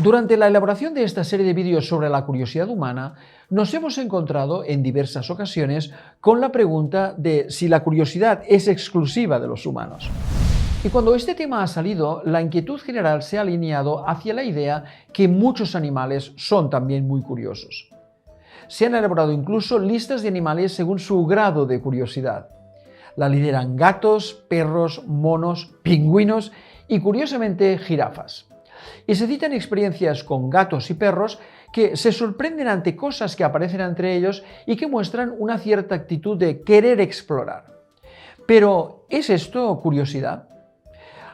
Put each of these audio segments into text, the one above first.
Durante la elaboración de esta serie de vídeos sobre la curiosidad humana, nos hemos encontrado en diversas ocasiones con la pregunta de si la curiosidad es exclusiva de los humanos. Y cuando este tema ha salido, la inquietud general se ha alineado hacia la idea que muchos animales son también muy curiosos. Se han elaborado incluso listas de animales según su grado de curiosidad. La lideran gatos, perros, monos, pingüinos y, curiosamente, jirafas. Y se citan experiencias con gatos y perros que se sorprenden ante cosas que aparecen entre ellos y que muestran una cierta actitud de querer explorar. Pero, ¿es esto curiosidad?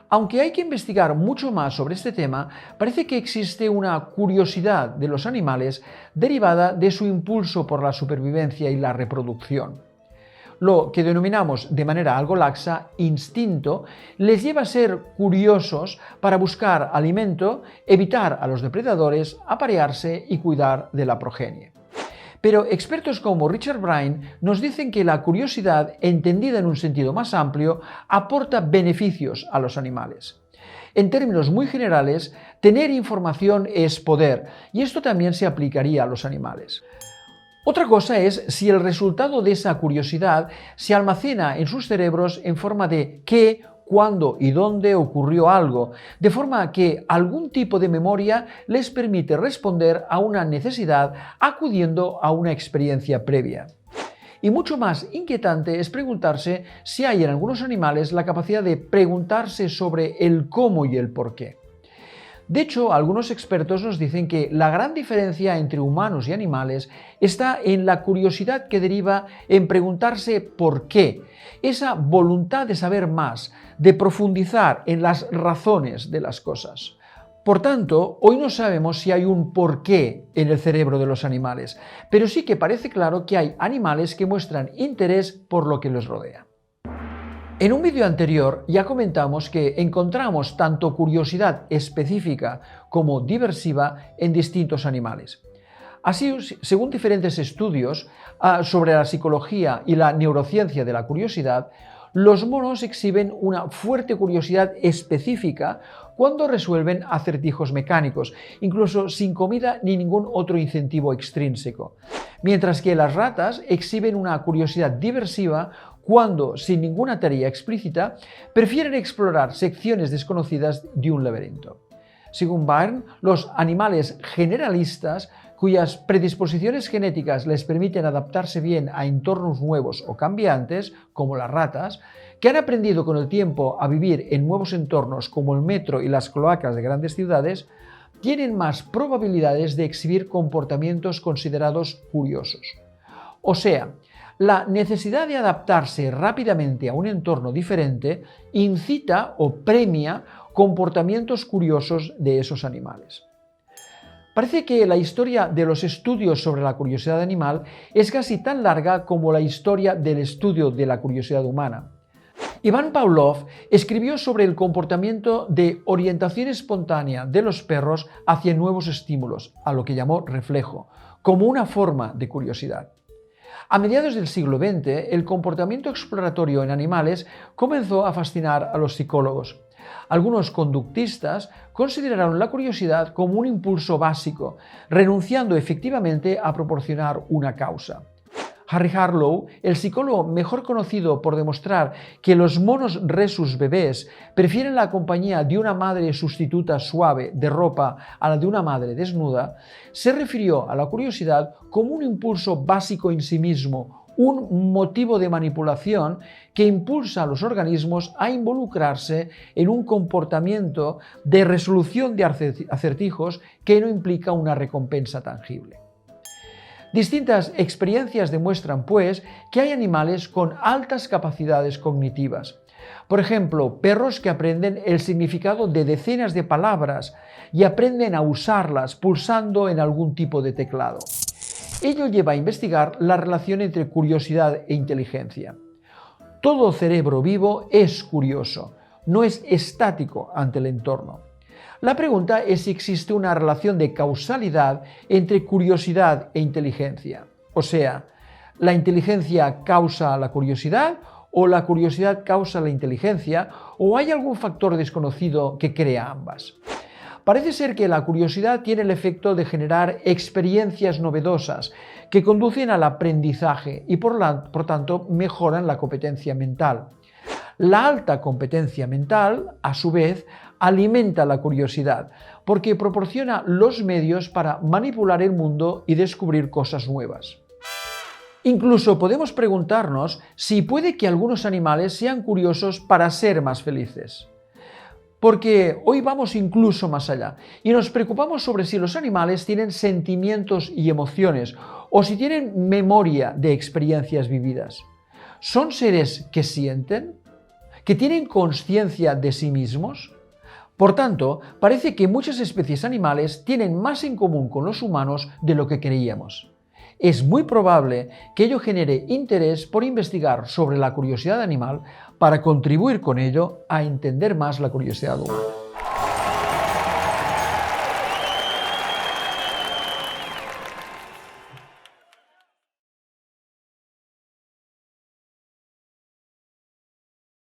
Aunque hay que investigar mucho más sobre este tema, parece que existe una curiosidad de los animales derivada de su impulso por la supervivencia y la reproducción. Lo que denominamos de manera algo laxa instinto les lleva a ser curiosos para buscar alimento, evitar a los depredadores, aparearse y cuidar de la progenie. Pero expertos como Richard Bryan nos dicen que la curiosidad, entendida en un sentido más amplio, aporta beneficios a los animales. En términos muy generales, tener información es poder, y esto también se aplicaría a los animales. Otra cosa es si el resultado de esa curiosidad se almacena en sus cerebros en forma de qué, cuándo y dónde ocurrió algo, de forma que algún tipo de memoria les permite responder a una necesidad acudiendo a una experiencia previa. Y mucho más inquietante es preguntarse si hay en algunos animales la capacidad de preguntarse sobre el cómo y el por qué. De hecho, algunos expertos nos dicen que la gran diferencia entre humanos y animales está en la curiosidad que deriva en preguntarse por qué, esa voluntad de saber más, de profundizar en las razones de las cosas. Por tanto, hoy no sabemos si hay un porqué en el cerebro de los animales, pero sí que parece claro que hay animales que muestran interés por lo que los rodea. En un vídeo anterior ya comentamos que encontramos tanto curiosidad específica como diversiva en distintos animales. Así, según diferentes estudios sobre la psicología y la neurociencia de la curiosidad, los monos exhiben una fuerte curiosidad específica cuando resuelven acertijos mecánicos, incluso sin comida ni ningún otro incentivo extrínseco, mientras que las ratas exhiben una curiosidad diversiva cuando, sin ninguna tarea explícita, prefieren explorar secciones desconocidas de un laberinto. Según Byrne, los animales generalistas, cuyas predisposiciones genéticas les permiten adaptarse bien a entornos nuevos o cambiantes, como las ratas, que han aprendido con el tiempo a vivir en nuevos entornos como el metro y las cloacas de grandes ciudades, tienen más probabilidades de exhibir comportamientos considerados curiosos. O sea, la necesidad de adaptarse rápidamente a un entorno diferente incita o premia comportamientos curiosos de esos animales. Parece que la historia de los estudios sobre la curiosidad animal es casi tan larga como la historia del estudio de la curiosidad humana. Ivan Pavlov escribió sobre el comportamiento de orientación espontánea de los perros hacia nuevos estímulos, a lo que llamó reflejo, como una forma de curiosidad. A mediados del siglo XX, el comportamiento exploratorio en animales comenzó a fascinar a los psicólogos. Algunos conductistas consideraron la curiosidad como un impulso básico, renunciando efectivamente a proporcionar una causa. Harry Harlow, el psicólogo mejor conocido por demostrar que los monos rhesus bebés prefieren la compañía de una madre sustituta suave de ropa a la de una madre desnuda, se refirió a la curiosidad como un impulso básico en sí mismo, un motivo de manipulación que impulsa a los organismos a involucrarse en un comportamiento de resolución de acertijos que no implica una recompensa tangible. Distintas experiencias demuestran, pues, que hay animales con altas capacidades cognitivas. Por ejemplo, perros que aprenden el significado de decenas de palabras y aprenden a usarlas pulsando en algún tipo de teclado. Ello lleva a investigar la relación entre curiosidad e inteligencia. Todo cerebro vivo es curioso, no es estático ante el entorno. La pregunta es si existe una relación de causalidad entre curiosidad e inteligencia. O sea, ¿la inteligencia causa la curiosidad o la curiosidad causa la inteligencia o hay algún factor desconocido que crea ambas? Parece ser que la curiosidad tiene el efecto de generar experiencias novedosas que conducen al aprendizaje y por tanto mejoran la competencia mental. La alta competencia mental, a su vez, alimenta la curiosidad porque proporciona los medios para manipular el mundo y descubrir cosas nuevas. Incluso podemos preguntarnos si puede que algunos animales sean curiosos para ser más felices. Porque hoy vamos incluso más allá y nos preocupamos sobre si los animales tienen sentimientos y emociones o si tienen memoria de experiencias vividas. ¿Son seres que sienten? ¿Que tienen conciencia de sí mismos? Por tanto, parece que muchas especies animales tienen más en común con los humanos de lo que creíamos. Es muy probable que ello genere interés por investigar sobre la curiosidad animal para contribuir con ello a entender más la curiosidad humana.